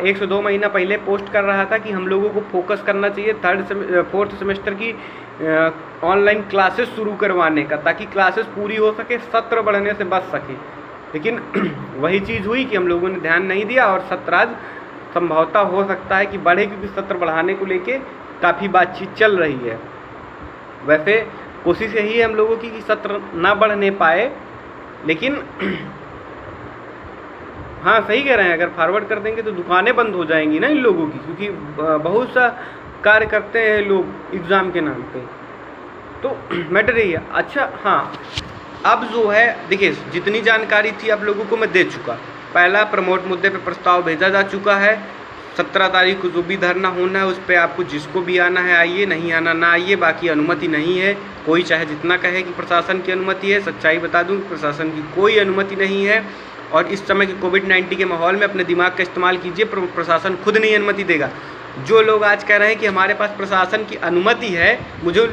1 से 2 महीना पहले पोस्ट कर रहा था कि हम लोगों को फोकस करना चाहिए 4th सेमेस्टर की ऑनलाइन क्लासेस शुरू करवाने का, ताकि क्लासेस पूरी हो सके, सत्र बढ़ने से बच सके। लेकिन वही चीज़ हुई कि हम लोगों ने ध्यान नहीं दिया और सत्र आज संभवतः हो सकता है कि बढ़े, क्योंकि सत्र बढ़ाने को लेके काफ़ी बातचीत चल रही है। वैसे कोशिश यही है हम लोगों की कि सत्र ना बढ़ने पाए, लेकिन हाँ सही कह रहे हैं, अगर फॉरवर्ड कर देंगे तो दुकानें बंद हो जाएंगी ना इन लोगों की, क्योंकि बहुत सा कार्य करते हैं लोग एग्ज़ाम के नाम पे। तो मैटर यही है। अच्छा हाँ, अब जो है देखिए जितनी जानकारी थी आप लोगों को मैं दे चुका। पहला प्रमोट मुद्दे पे प्रस्ताव भेजा जा चुका है। 17 तारीख को जो भी धरना होना है उस पर आपको जिसको भी आना है आइए, नहीं आना ना आइए, बाकी अनुमति नहीं है। कोई चाहे जितना कहे कि प्रशासन की अनुमति है, सच्चाई बता दूँ प्रशासन की कोई अनुमति नहीं है। और इस समय के कोविड-19 के माहौल में अपने दिमाग का इस्तेमाल कीजिए, प्रशासन खुद नहीं अनुमति देगा। जो लोग आज कह रहे हैं कि हमारे पास प्रशासन की अनुमति है, मुझे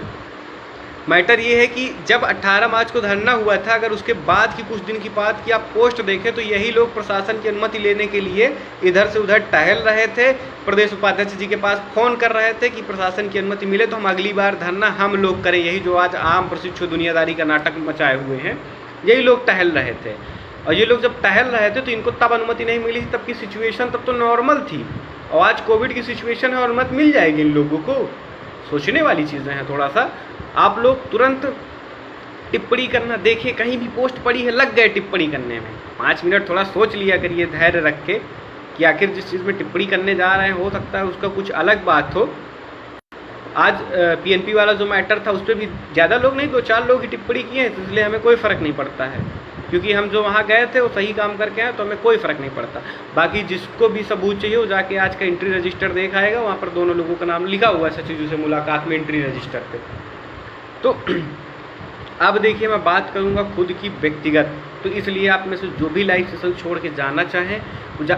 मैटर ये है कि जब 18 मार्च को धरना हुआ था, अगर उसके बाद की कुछ दिन की बात की आप पोस्ट देखें तो यही लोग प्रशासन की अनुमति लेने के लिए इधर से उधर टहल रहे थे, प्रदेश उपाध्यक्ष जी के पास फ़ोन कर रहे थे कि प्रशासन की अनुमति मिले तो हम अगली बार धरना हम लोग करें। यही जो आज आम प्रशिक्षु दुनियादारी का नाटक मचाए हुए हैं, यही लोग टहल रहे थे। और ये लोग जब टहल रहे थे तो इनको तब अनुमति नहीं मिली थी, तब की सिचुएशन तब तो नॉर्मल थी। और आज कोविड की सिचुएशन है और अनुमति मिल जाएगी इन लोगों को। सोचने वाली चीज़ें हैं थोड़ा सा। आप लोग तुरंत टिप्पणी करना, देखिए कहीं भी पोस्ट पड़ी है लग गए टिप्पणी करने में। 5 मिनट थोड़ा सोच लिया करिए धैर्य रख के कि आखिर जिस चीज़ में टिप्पणी करने जा रहे हैं हो सकता है उसका कुछ अलग बात हो। आज पीएनपी वाला जो मैटर था उस पर भी ज़्यादा लोग नहीं, 2-4 लोग ही टिप्पणी किए हैं, तो इसलिए हमें कोई फ़र्क नहीं पड़ता है, क्योंकि हम जो वहाँ गए थे वो सही काम करके आए, तो हमें कोई फ़र्क नहीं पड़ता। बाकी जिसको भी सबूत चाहिए वो जाके आज का एंट्री रजिस्टर देख आएगा, वहाँ पर दोनों लोगों का नाम लिखा हुआ है सचिव से मुलाकात में एंट्री रजिस्टर पे। तो अब देखिए मैं बात करूँगा खुद की व्यक्तिगत, तो इसलिए आप में से जो भी लाइव सेशन छोड़ के जाना चाहें,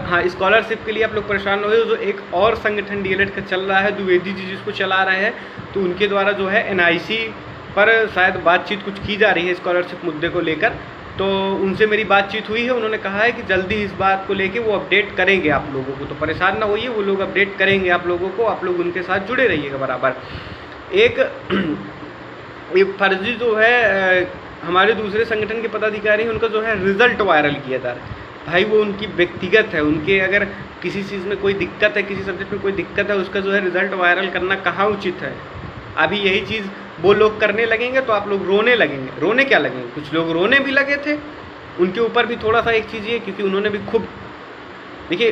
हाँ स्कॉलरशिप के लिए आप लोग परेशान हो गए, जो एक और संगठन डीएलएड का चल रहा है, द्विवेदी जी जिसको चला रहे हैं, तो उनके द्वारा जो है एनआईसी पर शायद बातचीत कुछ की जा रही है स्कॉलरशिप मुद्दे को लेकर। तो उनसे मेरी बातचीत हुई है, उन्होंने कहा है कि जल्दी इस बात को लेके वो अपडेट करेंगे आप लोगों को, तो परेशान ना होइए, वो लोग अपडेट करेंगे आप लोगों को, आप लोग उनके साथ जुड़े रहिएगा बराबर। एक फर्जी जो है हमारे दूसरे संगठन के पदाधिकारी हैं, उनका जो है रिजल्ट वायरल किया जा रहा है। भाई वो उनकी व्यक्तिगत है, उनके अगर किसी चीज़ में कोई दिक्कत है, किसी सब्जेक्ट में कोई दिक्कत है, उसका जो है रिजल्ट वायरल करना कहाँ उचित है। अभी यही चीज़ वो लोग करने लगेंगे तो आप लोग रोने लगेंगे। रोने क्या लगेंगे, कुछ लोग रोने भी लगे थे। उनके ऊपर भी थोड़ा सा एक चीज़ ये, क्योंकि उन्होंने भी खूब, देखिए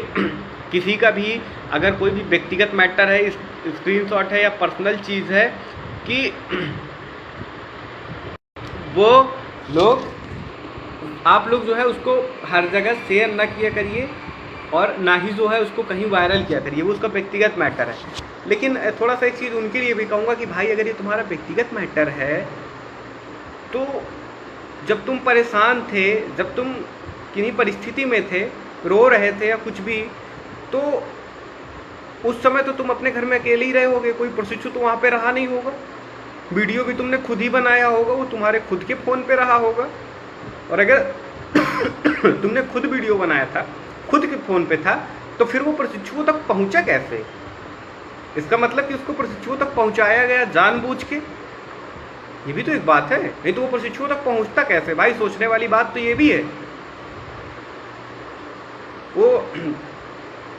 किसी का भी अगर कोई भी व्यक्तिगत मैटर है, स्क्रीनशॉट है या पर्सनल चीज़ है, कि वो लोग आप लोग जो है उसको हर जगह शेयर ना किया करिए और ना ही जो है उसको कहीं वायरल किया करिए, वो उसका व्यक्तिगत मैटर है। लेकिन थोड़ा सा एक चीज़ उनके लिए भी कहूँगा कि भाई अगर ये तुम्हारा व्यक्तिगत मैटर है तो जब तुम परेशान थे, जब तुम किन्हीं परिस्थिति में थे, रो रहे थे या कुछ भी, तो उस समय तो तुम अपने घर में अकेले ही रहे होगे, कोई प्रशिक्षु तो वहाँ पे रहा नहीं होगा। वीडियो भी तुमने खुद ही बनाया होगा, वो तुम्हारे खुद के फ़ोन पे रहा होगा। और अगर तुमने खुद वीडियो बनाया था, खुद के फ़ोन पे था, तो फिर वो प्रशिक्षुओं तक पहुँचा कैसे? इसका मतलब कि उसको प्रशिक्षुओं तक पहुँचाया गया जानबूझ के, ये भी तो एक बात है। नहीं तो वो प्रशिक्षुओं तक पहुँचता कैसे? भाई सोचने वाली बात तो ये भी है। वो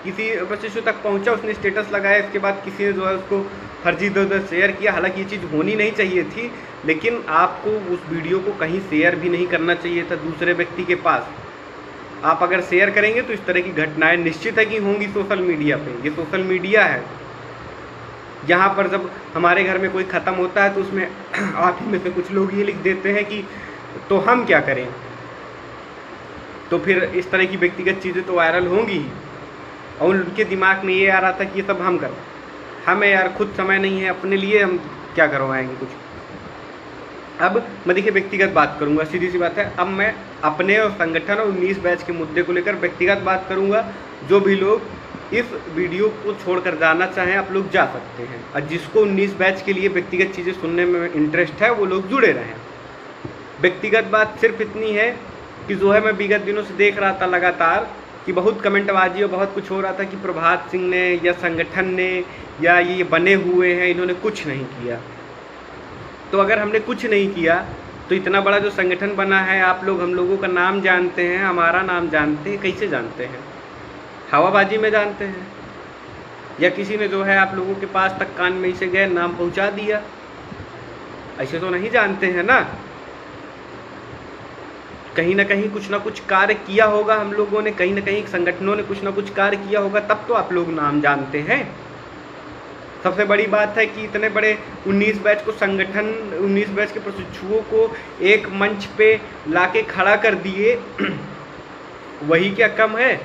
किसी प्रशिक्षु तक पहुँचा, उसने स्टेटस लगाया, इसके बाद किसी ने जो है उसको फर्जी दर शेयर किया। हालांकि ये चीज़ होनी नहीं चाहिए थी, लेकिन आपको उस वीडियो को कहीं शेयर भी नहीं करना चाहिए था दूसरे व्यक्ति के पास। आप अगर शेयर करेंगे तो इस तरह की घटनाएं निश्चित है कि होंगी सोशल मीडिया पे। ये सोशल मीडिया है, यहाँ पर जब हमारे घर में कोई ख़त्म होता है तो उसमें आप ही में से कुछ लोग ये लिख देते हैं कि तो हम क्या करें। तो फिर इस तरह की व्यक्तिगत चीज़ें तो वायरल होंगी ही। और उनके दिमाग में ये आ रहा था कि ये सब हम करें, हमें यार खुद समय नहीं है, अपने लिए हम क्या करवाएंगे कुछ। अब मैं देखिए व्यक्तिगत बात करूंगा, सीधी सी बात है। अब मैं अपने और संगठन और 19 बैच के मुद्दे को लेकर व्यक्तिगत बात करूंगा। जो भी लोग इस वीडियो को छोड़कर जाना चाहें, आप लोग जा सकते हैं, और जिसको 19 बैच के लिए व्यक्तिगत चीज़ें सुनने में इंटरेस्ट है वो लोग जुड़े रहें। व्यक्तिगत बात सिर्फ इतनी है कि जो है मैं विगत दिनों से देख रहा था लगातार कि बहुत कमेंटबाजी और बहुत कुछ हो रहा था कि प्रभात सिंह ने या संगठन ने या ये बने हुए हैं, इन्होंने कुछ नहीं किया। तो अगर हमने कुछ नहीं किया तो इतना बड़ा जो संगठन बना है, आप लोग हम लोगों का नाम जानते हैं, हमारा नाम जानते हैं। कैसे जानते हैं? हवाबाजी में जानते हैं, या किसी ने जो है आप लोगों के पास तक कान में से गए नाम पहुंचा दिया? ऐसे तो नहीं जानते हैं ना। कहीं ना कहीं कुछ ना कुछ कार्य किया होगा हम लोगों ने, कहीं ना कहीं संगठनों ने कुछ ना कुछ कार्य किया होगा, तब तो आप लोग नाम जानते हैं। सबसे बड़ी बात है कि इतने बड़े 19 बैच को संगठन, 19 बैच के प्रशिक्षुओं को एक मंच पे लाके खड़ा कर दिए। वही क्या कम है?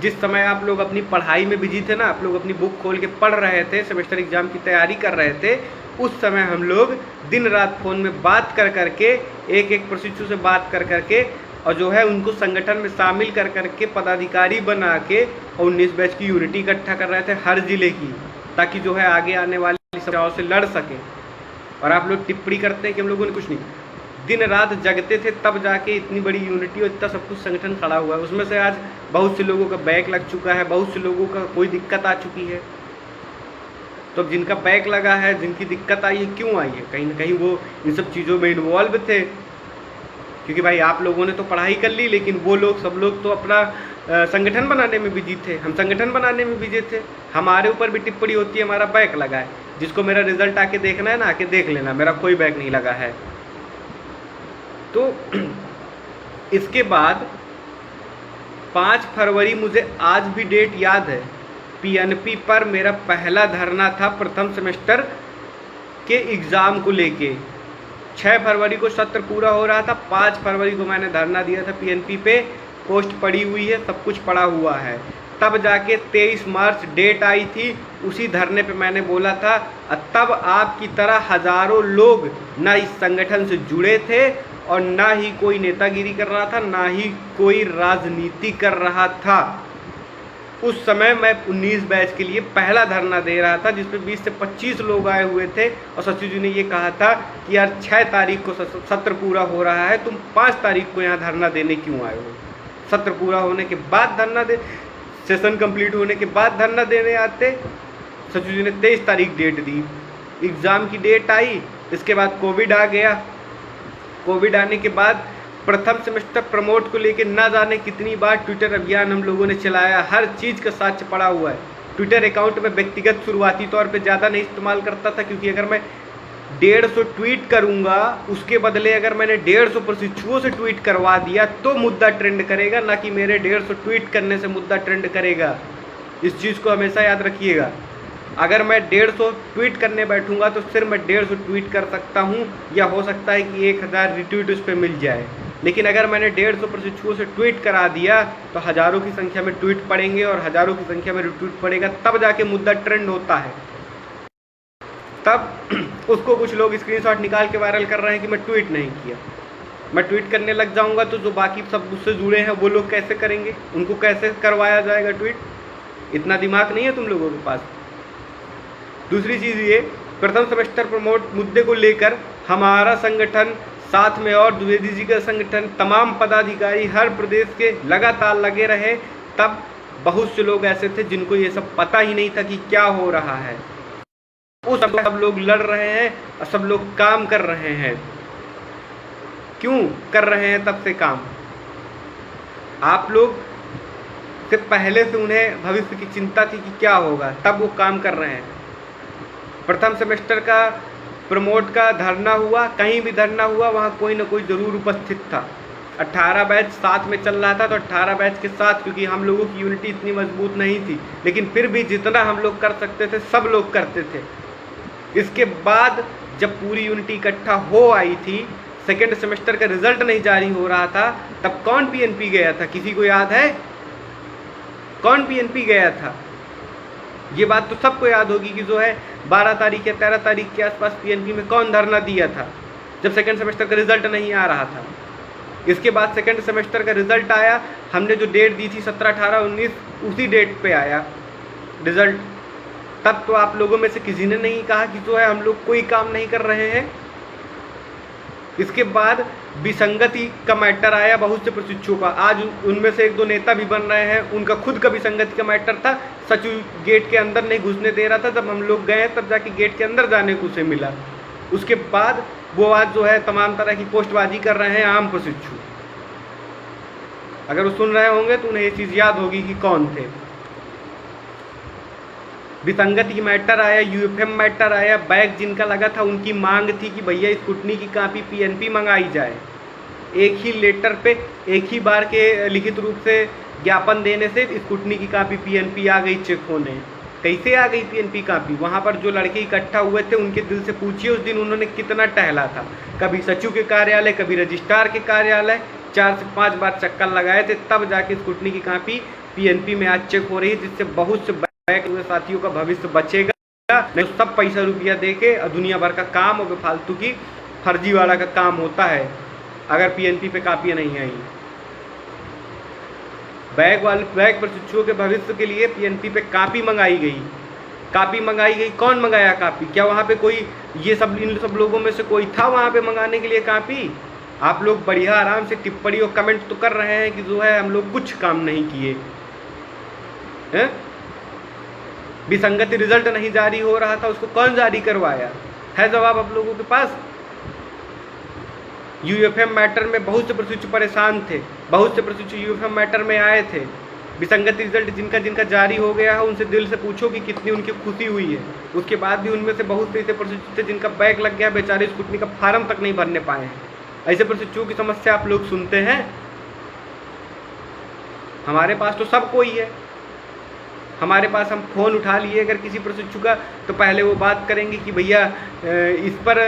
जिस समय आप लोग अपनी पढ़ाई में बिजी थे ना, आप लोग अपनी बुक खोल के पढ़ रहे थे, सेमेस्टर एग्जाम की तैयारी कर रहे थे, उस समय हम लोग दिन रात फ़ोन में बात कर करके, एक एक प्रशिक्षु से बात कर करके, और जो है उनको संगठन में शामिल कर करके पदाधिकारी बना के और 19 बैच की यूनिटी इकट्ठा कर रहे थे हर ज़िले की, ताकि जो है आगे आने वाली समस्याओं से लड़ सकें। और आप लोग टिप्पणी करते हैं कि हम लोगों ने कुछ नहीं, दिन रात जगते थे, तब जाके इतनी बड़ी यूनिटी और इतना सब कुछ संगठन खड़ा हुआ है। उसमें से आज बहुत से लोगों का बैक लग चुका है, बहुत से लोगों का कोई दिक्कत आ चुकी है। तो अब जिनका बैक लगा है, जिनकी दिक्कत आई है, क्यों आई है? कहीं ना कहीं वो इन सब चीज़ों में इन्वॉल्व थे, क्योंकि भाई आप लोगों ने तो पढ़ाई कर ली, लेकिन वो लोग सब लोग तो अपना संगठन बनाने में बिजी थे। हम संगठन बनाने में बिजी थे, हमारे ऊपर भी टिप्पणी होती है हमारा बैक लगा है। जिसको मेरा रिजल्ट आके देखना है ना, आके देख लेना, मेरा कोई बैक नहीं लगा है। तो इसके बाद 5 फरवरी, मुझे आज भी डेट याद है, पीएनपी पर मेरा पहला धरना था प्रथम सेमेस्टर के एग्ज़ाम को लेके। 6 फरवरी को सत्र पूरा हो रहा था, 5 फरवरी को मैंने धरना दिया था पीएनपी पे, पोस्ट पड़ी हुई है, सब कुछ पड़ा हुआ है। तब जाके 23 मार्च डेट आई थी, उसी धरने पे मैंने बोला था। तब आपकी तरह हज़ारों लोग ना इस संगठन से जुड़े थे और ना ही कोई नेतागिरी कर रहा था, ना ही कोई राजनीति कर रहा था। उस समय मैं 19 बैच के लिए पहला धरना दे रहा था, जिसपे 20 से 25 लोग आए हुए थे और सचिव जी ने ये कहा था कि यार 6 तारीख को सत्र पूरा हो रहा है, तुम 5 तारीख को यहाँ धरना देने क्यों आए हो? सत्र पूरा होने के बाद धरना दे, सेशन कंप्लीट होने के बाद धरना देने आते। सचिव जी ने 23 तारीख डेट दी, एग्ज़ाम की डेट आई, इसके बाद कोविड आ गया। कोविड आने के बाद प्रथम सेमेस्टर प्रमोट को लेकर ना जाने कितनी बार ट्विटर अभियान हम लोगों ने चलाया, हर चीज़ का साक्ष्य पड़ा हुआ है। ट्विटर अकाउंट में व्यक्तिगत शुरुआती तौर पे ज़्यादा नहीं इस्तेमाल करता था, क्योंकि अगर मैं 150 ट्वीट करूंगा, उसके बदले अगर मैंने 150 प्रशिक्षुओं से ट्वीट करवा दिया तो मुद्दा ट्रेंड करेगा, ना कि मेरे 150 ट्वीट करने से मुद्दा ट्रेंड करेगा। इस चीज़ को हमेशा याद रखिएगा। अगर मैं 150 ट्वीट करने बैठूंगा तो सिर्फ मैं 150 ट्वीट कर सकता हूं, या हो सकता है कि 1000 रिट्वीट उस पर मिल जाए। लेकिन अगर मैंने 150 प्रशिक्षुओं से ट्वीट करा दिया तो हज़ारों की संख्या में ट्वीट पड़ेंगे और हज़ारों की संख्या में रिट्वीट पड़ेगा, तब जाके मुद्दा ट्रेंड होता है। तब उसको कुछ लोग स्क्रीनशॉट निकाल के वायरल कर रहे हैं कि मैं ट्वीट नहीं किया। मैं ट्वीट करने लग जाऊंगा तो जो बाकी सब उससे जुड़े हैं वो लोग कैसे करेंगे? उनको कैसे करवाया जाएगा ट्वीट? इतना दिमाग नहीं है तुम लोगों के पास। दूसरी चीज़ ये, प्रथम सेमेस्टर प्रमोट मुद्दे को लेकर हमारा संगठन, साथ में और द्विवेदी जी का संगठन, तमाम पदाधिकारी हर प्रदेश के लगातार लगे रहे। तब बहुत से लोग ऐसे थे जिनको ये सब पता ही नहीं था कि क्या हो रहा है। वो सब लोग लड़ रहे हैं और सब लोग काम कर रहे हैं। क्यों कर रहे हैं तब से काम? आप लोग से पहले से उन्हें भविष्य की चिंता थी कि क्या होगा, तब वो काम कर रहे हैं। प्रथम सेमेस्टर का प्रमोट का धरना हुआ, कहीं भी धरना हुआ वहाँ कोई ना कोई ज़रूर उपस्थित था। 18 बैच साथ में चल रहा था तो 18 बैच के साथ, क्योंकि हम लोगों की यूनिटी इतनी मजबूत नहीं थी, लेकिन फिर भी जितना हम लोग कर सकते थे सब लोग करते थे। इसके बाद जब पूरी यूनिटी इकट्ठा हो आई थी, सेकेंड सेमेस्टर का रिजल्ट नहीं जारी हो रहा था, तब कौन पीएनपी गया था? किसी को याद है कौन पीएनपी गया था? ये बात तो सबको याद होगी कि जो है 12 तारीख या 13 तारीख के आसपास पीएनपी में कौन धरना दिया था, जब सेकेंड सेमेस्टर का रिजल्ट नहीं आ रहा था। इसके बाद सेकेंड सेमेस्टर का रिजल्ट आया, हमने जो डेट दी थी 17, 18, 19, उसी डेट पे आया रिजल्ट। तब तो आप लोगों में से किसी ने नहीं कहा कि जो है हम लोग कोई काम नहीं कर रहे हैं। इसके बाद विसंगति का मैटर आया बहुत से प्रशिक्षुओं का। आज उनमें से 1-2 नेता भी बन रहे हैं, उनका खुद का विसंगति का मैटर था। सचिव गेट के अंदर नहीं घुसने दे रहा था, जब हम लोग गए तब जाके गेट के अंदर जाने को उसे मिला। उसके बाद वो आज जो है तमाम तरह की पोस्टबाजी कर रहे हैं आम प्रशिक्षु। अगर वो सुन रहे होंगे तो उन्हें ये चीज़ याद होगी कि कौन थे। विसंगति की मैटर आया, यूएफएम मैटर आया। बैग जिनका लगा था उनकी मांग थी कि भैया स्कूटनी की कॉपी पीएनपी मंगाई जाए। एक ही लेटर पे एक ही बार के लिखित रूप से ज्ञापन देने से स्कूटनी की कॉपी पीएनपी आ गई चेक होने। कैसे आ गई पीएनपी कॉपी? वहाँ पर जो लड़के इकट्ठा हुए थे उनके दिल से पूछिए उस दिन उन्होंने कितना टहला था। कभी सचिव के कार्यालय, कभी रजिस्ट्रार के कार्यालय, 4 से 5 बार चक्कर लगाए थे, तब जाके स्कूटनी की कॉपी पीएनपी में आज चेक हो रही है, जिससे बहुत से बैक हुए साथियों का भविष्य बचेगा। नहीं तो सब पैसा रुपया दे के दुनिया भर का काम और फालतू की फर्जीवाड़ा का काम होता है अगर पीएनपी पे कॉपियाँ नहीं आई। बैग प्रशिक्षुओं के भविष्य के लिए पीएनपी पे कॉपी मंगाई गई। कॉपी मंगाई गई, कौन मंगाया कॉपी? क्या वहाँ पे कोई इन सब लोगों में से कोई था वहाँ पे मंगाने के लिए कॉपी? आप लोग बढ़िया आराम से टिप्पणी और कमेंट तो कर रहे हैं कि जो है हम लोग कुछ काम नहीं किए हैं। विसंगति रिजल्ट नहीं जारी हो रहा था, उसको कौन जारी करवाया? है जवाब आप लोगों के पास? यूएफएम मैटर में बहुत से प्रशिक्षु परेशान थे, बहुत से प्रशिक्षु यूएफएम मैटर में आए थे। विसंगति रिजल्ट जिनका जिनका जारी हो गया है उनसे दिल से पूछो कि कितनी उनकी खुशी हुई है। उसके बाद भी उनमें से बहुत से ऐसे प्रशिक्षु थे जिनका बैग लग गया, बेचारे स्कूटनी का फार्म तक नहीं भरने पाए हैं। ऐसे प्रशिक्षुओं की समस्या आप लोग सुनते हैं? हमारे पास तो सब कोई है। हमारे पास हम फ़ोन उठा लिए अगर किसी प्रशिक्षु का, तो पहले वो बात करेंगे कि भैया इस पर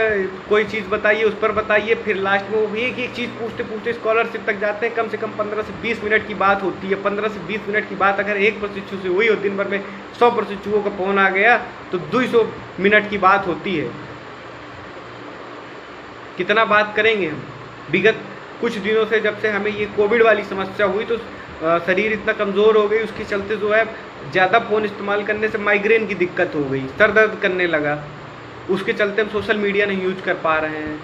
कोई चीज़ बताइए, उस पर बताइए, फिर लास्ट में वो भी एक चीज़ पूछते पूछते स्कॉलरशिप तक जाते हैं। कम से कम 15 से 20 मिनट की बात होती है। 15 से 20 मिनट की बात अगर एक प्रशिक्षु से हुई और दिन भर में 100 प्रशिक्षुओं का फ़ोन आ गया तो 200 मिनट की बात होती है। कितना बात करेंगे हम? विगत कुछ दिनों से जब से हमें ये कोविड वाली समस्या हुई तो शरीर इतना कमज़ोर हो गई, उसके चलते जो है ज़्यादा फ़ोन इस्तेमाल करने से माइग्रेन की दिक्कत हो गई, सर दर्द करने लगा, उसके चलते हम सोशल मीडिया नहीं यूज कर पा रहे हैं,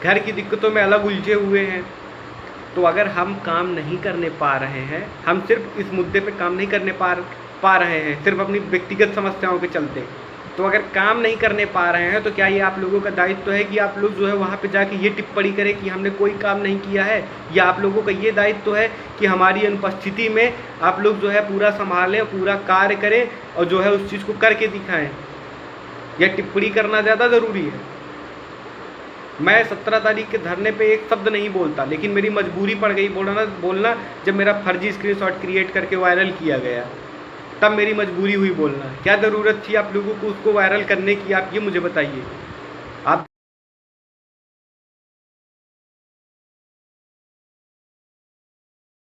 घर की दिक्कतों में अलग उलझे हुए हैं। तो अगर हम काम नहीं करने पा रहे हैं, हम सिर्फ इस मुद्दे पे काम नहीं करने पा रहे हैं, सिर्फ अपनी व्यक्तिगत समस्याओं के चलते, तो अगर काम नहीं करने पा रहे हैं तो क्या ये आप लोगों का दायित्व है कि आप लोग जो है वहाँ पे जाके ये टिप्पणी करें कि हमने कोई काम नहीं किया है, या आप लोगों का ये दायित्व है कि हमारी अनुपस्थिति में आप लोग जो है पूरा संभालें, पूरा कार्य करें और जो है उस चीज़ को करके दिखाएं? या टिप्पणी करना ज़्यादा ज़रूरी है? मैं 17 तारीख के धरने पे एक शब्द नहीं बोलता, लेकिन मेरी मजबूरी पड़ गई बोलना जब मेरा फर्जी स्क्रीनशॉट क्रिएट करके वायरल किया गया, तब मेरी मजबूरी हुई बोलना। क्या ज़रूरत थी आप लोगों को उसको वायरल करने की, आप ये मुझे बताइए।